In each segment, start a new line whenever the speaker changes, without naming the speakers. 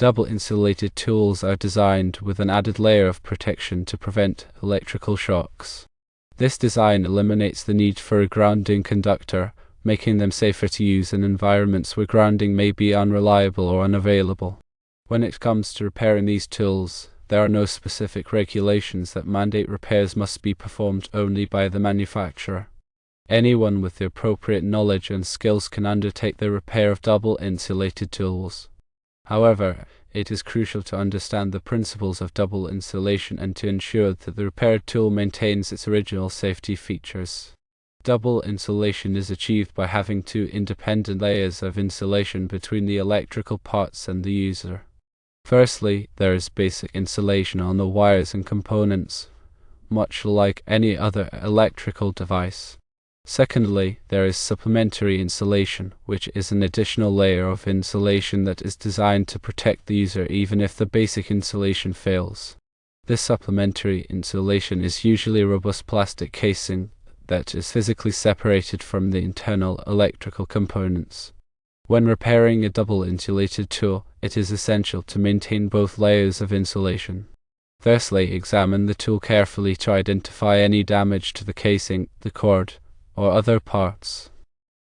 Double insulated tools are designed with an added layer of protection to prevent electrical shocks. This design eliminates the need for a grounding conductor, making them safer to use in environments where grounding may be unreliable or unavailable. When it comes to repairing these tools, there are no specific regulations that mandate repairs must be performed only by the manufacturer. Anyone with the appropriate knowledge and skills can undertake the repair of double insulated tools. However, it is crucial to understand the principles of double insulation and to ensure that the repaired tool maintains its original safety features. Double insulation is achieved by having two independent layers of insulation between the electrical parts and the user. Firstly, there is basic insulation on the wires and components, much like any other electrical device. Secondly, there is supplementary insulation, which is an additional layer of insulation that is designed to protect the user even if the basic insulation fails. This supplementary insulation is usually a robust plastic casing that is physically separated from the internal electrical components. When repairing a double insulated tool, it is essential to maintain both layers of insulation. Firstly, examine the tool carefully to identify any damage to the casing, the cord, or other parts.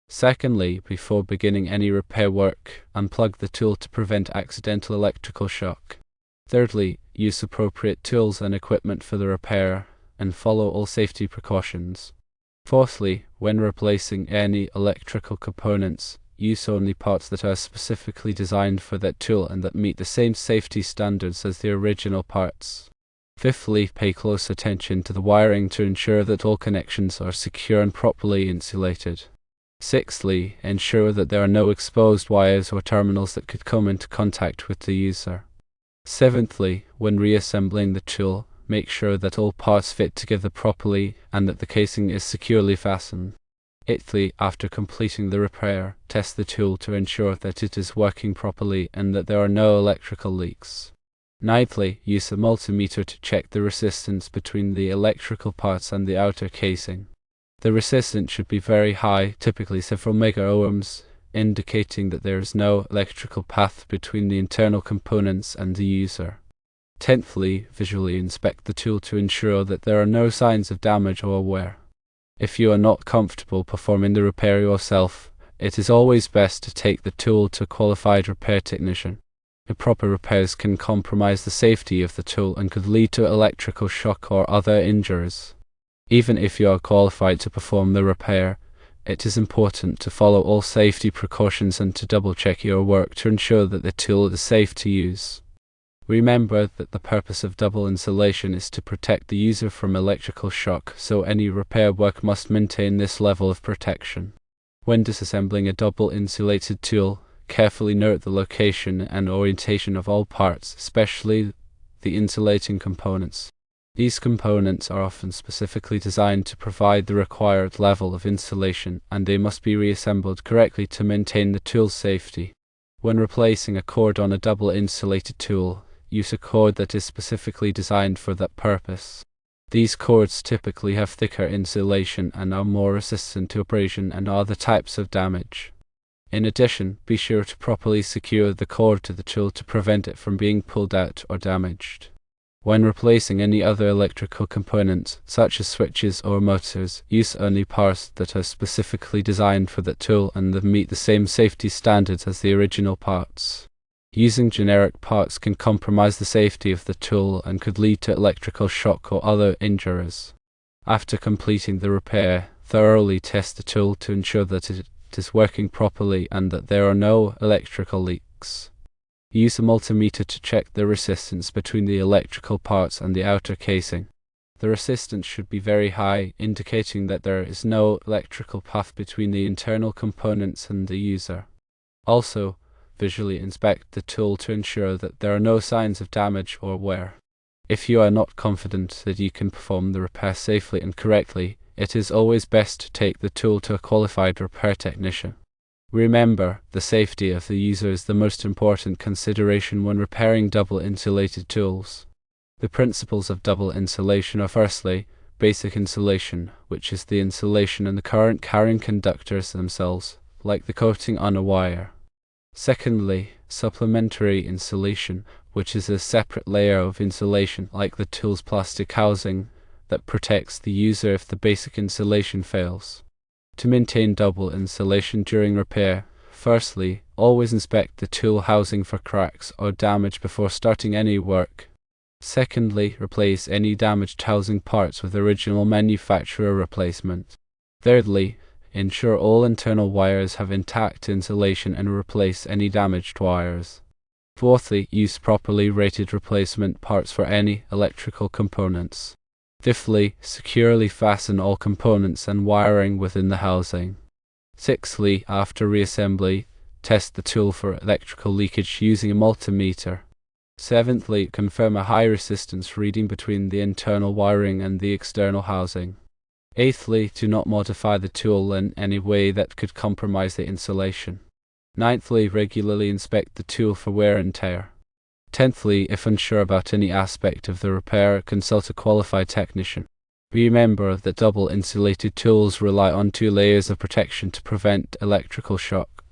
Secondly, before beginning any repair work, unplug the tool to prevent accidental electrical shock. Thirdly, use appropriate tools and equipment for the repair, and follow all safety precautions. Fourthly, when replacing any electrical components, use only parts that are specifically designed for that tool and that meet the same safety standards as the original parts. Fifthly, pay close attention to the wiring to ensure that all connections are secure and properly insulated. Sixthly, ensure that there are no exposed wires or terminals that could come into contact with the user. Seventhly, when reassembling the tool, make sure that all parts fit together properly and that the casing is securely fastened. Eighthly, after completing the repair, test the tool to ensure that it is working properly and that there are no electrical leaks. Ninthly, use a multimeter to check the resistance between the electrical parts and the outer casing. The resistance should be very high, typically several megaohms, indicating that there is no electrical path between the internal components and the user. Tenthly, visually inspect the tool to ensure that there are no signs of damage or wear. If you are not comfortable performing the repair yourself, it is always best to take the tool to a qualified repair technician. Improper repairs can compromise the safety of the tool and could lead to electrical shock or other injuries. Even if you are qualified to perform the repair, it is important to follow all safety precautions and to double-check your work to ensure that the tool is safe to use. Remember that the purpose of double insulation is to protect the user from electrical shock, so any repair work must maintain this level of protection. When disassembling a double insulated tool, carefully note the location and orientation of all parts, especially the insulating components. These components are often specifically designed to provide the required level of insulation, and they must be reassembled correctly to maintain the tool's safety. When replacing a cord on a double insulated tool, use a cord that is specifically designed for that purpose. These cords typically have thicker insulation and are more resistant to abrasion and other types of damage. In addition, be sure to properly secure the cord to the tool to prevent it from being pulled out or damaged. When replacing any other electrical components, such as switches or motors, use only parts that are specifically designed for that tool and that meet the same safety standards as the original parts. Using generic parts can compromise the safety of the tool and could lead to electrical shock or other injuries. After completing the repair, thoroughly test the tool to ensure that it is working properly and that there are no electrical leaks. Use a multimeter to check the resistance between the electrical parts and the outer casing. The resistance should be very high, indicating that there is no electrical path between the internal components and the user. Also, visually inspect the tool to ensure that there are no signs of damage or wear. If you are not confident that you can perform the repair safely and correctly, it is always best to take the tool to a qualified repair technician. Remember, the safety of the user is the most important consideration when repairing double insulated tools. The principles of double insulation are firstly, basic insulation, which is the insulation in the current carrying conductors themselves, like the coating on a wire. Secondly, supplementary insulation, which is a separate layer of insulation like the tool's plastic housing that protects the user if the basic insulation fails. To maintain double insulation during repair, firstly, always inspect the tool housing for cracks or damage before starting any work. Secondly, replace any damaged housing parts with original manufacturer replacement. Thirdly, ensure all internal wires have intact insulation and replace any damaged wires. Fourthly, use properly rated replacement parts for any electrical components. Fifthly, securely fasten all components and wiring within the housing. Sixthly, after reassembly, test the tool for electrical leakage using a multimeter. Seventhly, confirm a high resistance reading between the internal wiring and the external housing. Eighthly, do not modify the tool in any way that could compromise the insulation. Ninthly, regularly inspect the tool for wear and tear. Tenthly, if unsure about any aspect of the repair, consult a qualified technician. Remember that double insulated tools rely on 2 layers of protection to prevent electrical shock.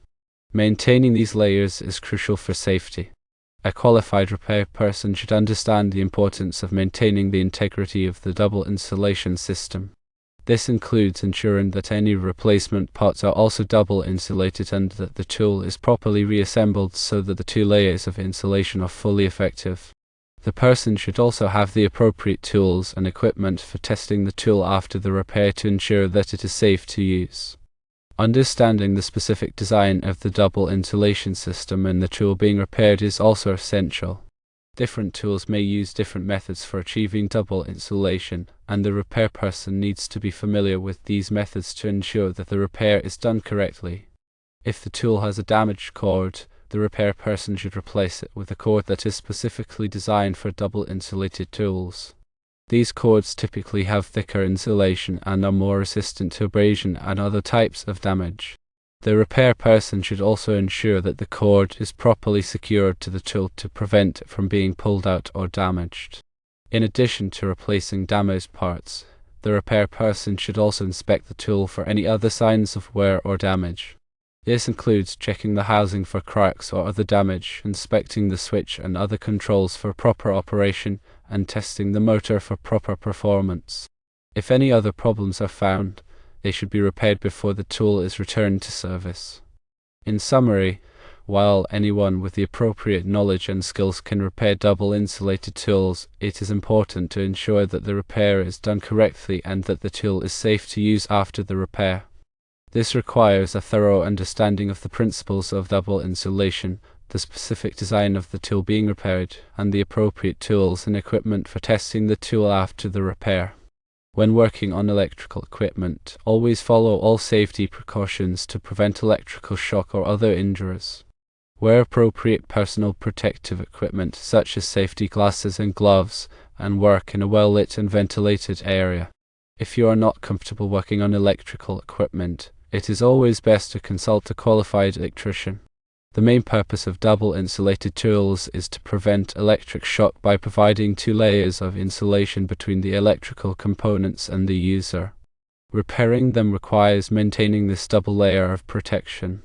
Maintaining these layers is crucial for safety. A qualified repair person should understand the importance of maintaining the integrity of the double insulation system. This includes ensuring that any replacement parts are also double insulated and that the tool is properly reassembled so that the 2 layers of insulation are fully effective. The person should also have the appropriate tools and equipment for testing the tool after the repair to ensure that it is safe to use. Understanding the specific design of the double insulation system and the tool being repaired is also essential. Different tools may use different methods for achieving double insulation, and the repair person needs to be familiar with these methods to ensure that the repair is done correctly. If the tool has a damaged cord, the repair person should replace it with a cord that is specifically designed for double insulated tools. These cords typically have thicker insulation and are more resistant to abrasion and other types of damage. The repair person should also ensure that the cord is properly secured to the tool to prevent it from being pulled out or damaged. In addition to replacing damaged parts, the repair person should also inspect the tool for any other signs of wear or damage. This includes checking the housing for cracks or other damage, inspecting the switch and other controls for proper operation, and testing the motor for proper performance. If any other problems are found, they should be repaired before the tool is returned to service. In summary, while anyone with the appropriate knowledge and skills can repair double insulated tools, it is important to ensure that the repair is done correctly and that the tool is safe to use after the repair. This requires a thorough understanding of the principles of double insulation, the specific design of the tool being repaired, and the appropriate tools and equipment for testing the tool after the repair. When working on electrical equipment, always follow all safety precautions to prevent electrical shock or other injuries. Wear appropriate personal protective equipment such as safety glasses and gloves, and work in a well-lit and ventilated area. If you are not comfortable working on electrical equipment, it is always best to consult a qualified electrician. The main purpose of double insulated tools is to prevent electric shock by providing 2 layers of insulation between the electrical components and the user. Repairing them requires maintaining this double layer of protection.